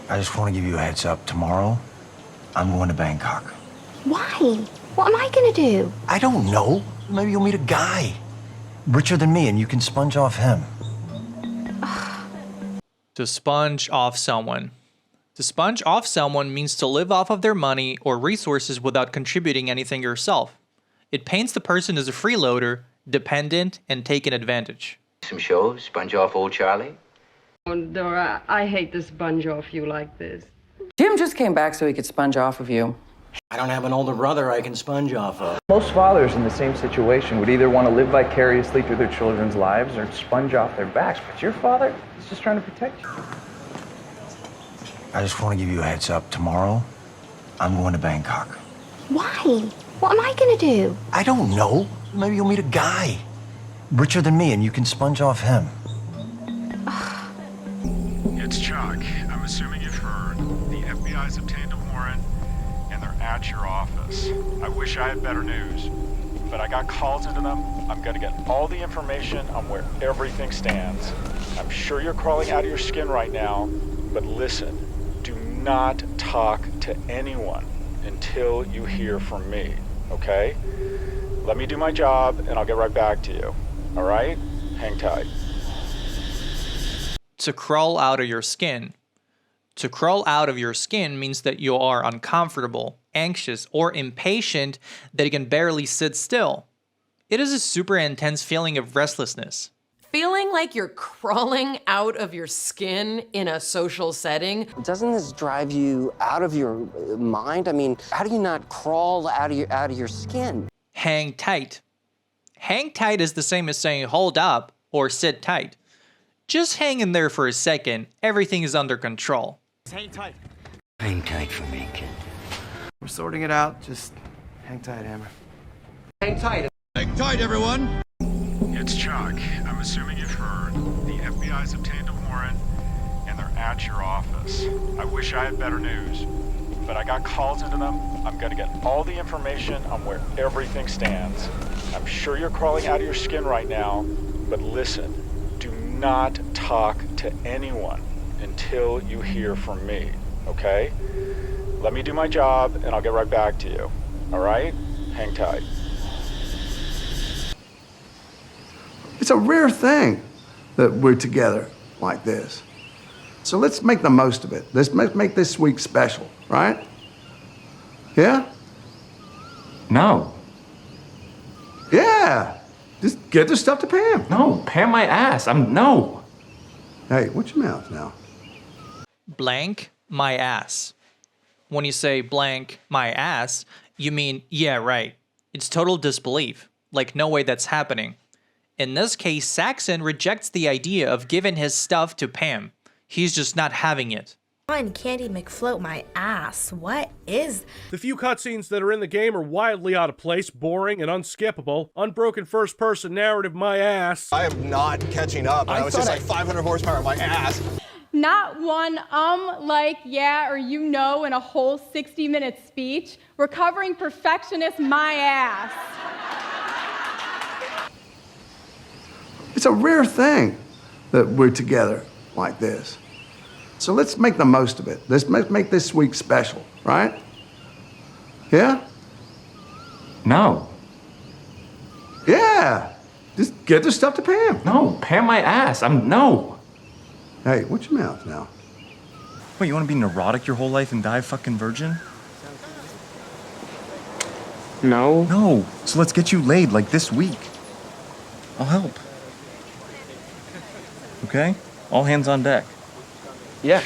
I just want to give you a heads up. Tomorrow, I'm going to Bangkok. Why? What am I gonna do? I don't know. Maybe you'll meet a guy richer than me and you can sponge off him. To sponge off someone. To sponge off someone means to live off of their money or resources without contributing anything yourself. It paints the person as a freeloader, dependent, and taken advantage. Some shows, sponge off old Charlie. Oh, Dora, I hate to sponge off you like this. Jim just came back so he could sponge off of you. I don't have an older brother I can sponge off of. Most fathers in the same situation would either want to live vicariously through their children's lives or sponge off their backs, but your father is just trying to protect you. I just want to give you a heads up. Tomorrow, I'm going to Bangkok. Why? What am I gonna do? I don't know. Maybe you'll meet a guy richer than me and you can sponge off him. It's Chuck. I'm assuming you've heard. The FBI's obtained a warrant, and they're at your office. I wish I had better news, but I got calls into them. I'm gonna get all the information on where everything stands. I'm sure you're crawling out of your skin right now, but listen, do not talk to anyone until you hear from me, okay? Let me do my job, and I'll get right back to you, all right? Hang tight. To crawl out of your skin. To crawl out of your skin means that you are uncomfortable, anxious, or impatient that you can barely sit still. It is a super intense feeling of restlessness. Feeling like you're crawling out of your skin in a social setting. Doesn't this drive you out of your mind? I mean, how do you not crawl out of your skin? Hang tight. Hang tight is the same as saying hold up or sit tight. Just hang in there for a second, everything is under control. Hang tight. Hang tight for me, kid. We're sorting it out. Just hang tight, Hammer. Hang tight. Hang tight, everyone. It's Chuck. I'm assuming you've heard. The FBI's obtained a warrant, and they're at your office. I wish I had better news, but I got calls into them. I'm gonna get all the information on where everything stands. I'm sure you're crawling out of your skin right now, but listen, do not talk to anyone until you hear from me, okay? Let me do my job, and I'll get right back to you, all right? Hang tight. It's a rare thing that we're together like this. So let's make the most of it. Let's make this week special, right? Yeah? No. Yeah. Just get the stuff to Pam. No, Pam my ass. No. Hey, watch your mouth now. Blank my ass. When you say blank my ass, you mean, yeah, right. It's total disbelief. Like, no way that's happening. In this case, Saxon rejects the idea of giving his stuff to Pam. He's just not having it. Candy McFloat my ass. What is? The few cutscenes that are in the game are wildly out of place, boring, and unskippable. Unbroken first-person narrative, my ass. I am not catching up. I was just like 500 horsepower, my ass. Not one like, yeah, or you know in a whole 60-minute speech. Recovering perfectionist, my ass. It's a rare thing that we're together like this. So let's make the most of it. Let's make this week special, right? Yeah? No. Yeah. Just get the stuff to Pam. No, Pam my ass. No. Hey, watch your mouth now. What, you want to be neurotic your whole life and die a fucking virgin? No. No. So let's get you laid like this week. I'll help. Okay? All hands on deck. Yeah.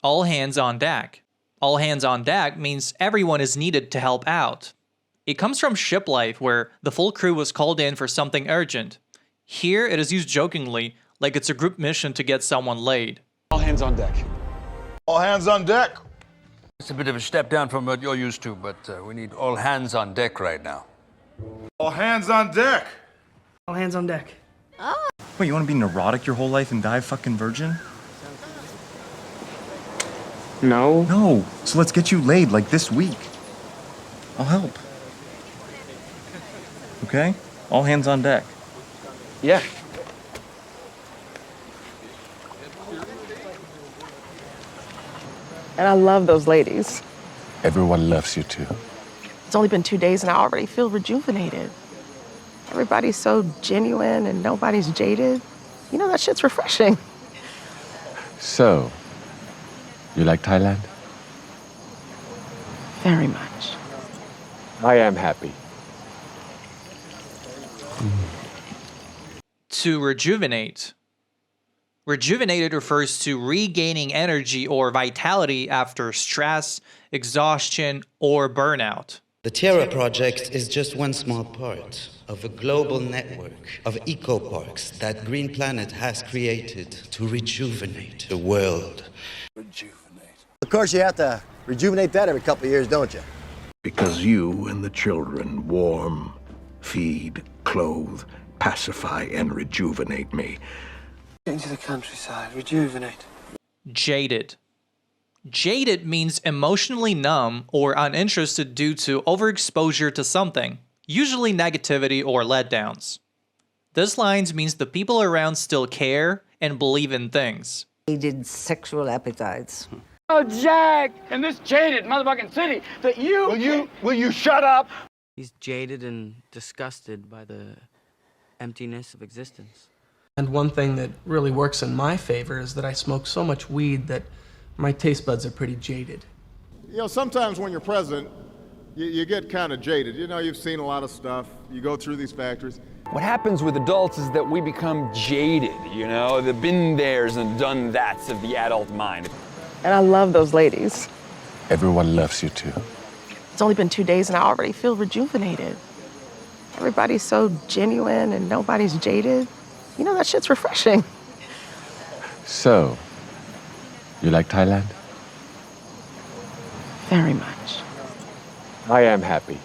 All hands on deck. All hands on deck means everyone is needed to help out. It comes from ship life, where the full crew was called in for something urgent. Here, it is used jokingly, like it's a group mission to get someone laid. All hands on deck. All hands on deck. It's a bit of a step down from what you're used to, but we need all hands on deck right now. All hands on deck. All hands on deck. What, you want to be neurotic your whole life and die a fucking virgin? No. No. So let's get you laid like this week. I'll help. Okay? All hands on deck. Yeah. And I love those ladies. Everyone loves you too. It's only been 2 days and I already feel rejuvenated. Everybody's so genuine and nobody's jaded. You know, that shit's refreshing. So, you like Thailand? Very much. I am happy. To rejuvenate. Rejuvenated refers to regaining energy or vitality after stress, exhaustion, or burnout. The Terra Project is just one small part of a global network of eco-parks that Green Planet has created to rejuvenate the world. Of course, you have to rejuvenate that every couple of years, don't you? Because you and the children warm, feed, clothe, pacify, and rejuvenate me. Get into the countryside, rejuvenate. Jaded. Jaded means emotionally numb or uninterested due to overexposure to something, usually negativity or letdowns. This line means the people around still care and believe in things. Jaded sexual appetites. Oh, Jack, in this jaded motherfucking city that Will you shut up? He's jaded and disgusted by the emptiness of existence. And one thing that really works in my favor is that I smoke so much weed that my taste buds are pretty jaded. You know, sometimes when you're president, you get kind of jaded. You know, you've seen a lot of stuff. You go through these factories. What happens with adults is that we become jaded, you know, the been theres and done that's of the adult mind. And I love those ladies. Everyone loves you too. It's only been 2 days and I already feel rejuvenated. Everybody's so genuine and nobody's jaded. You know, that shit's refreshing. So, you like Thailand? Very much. I am happy.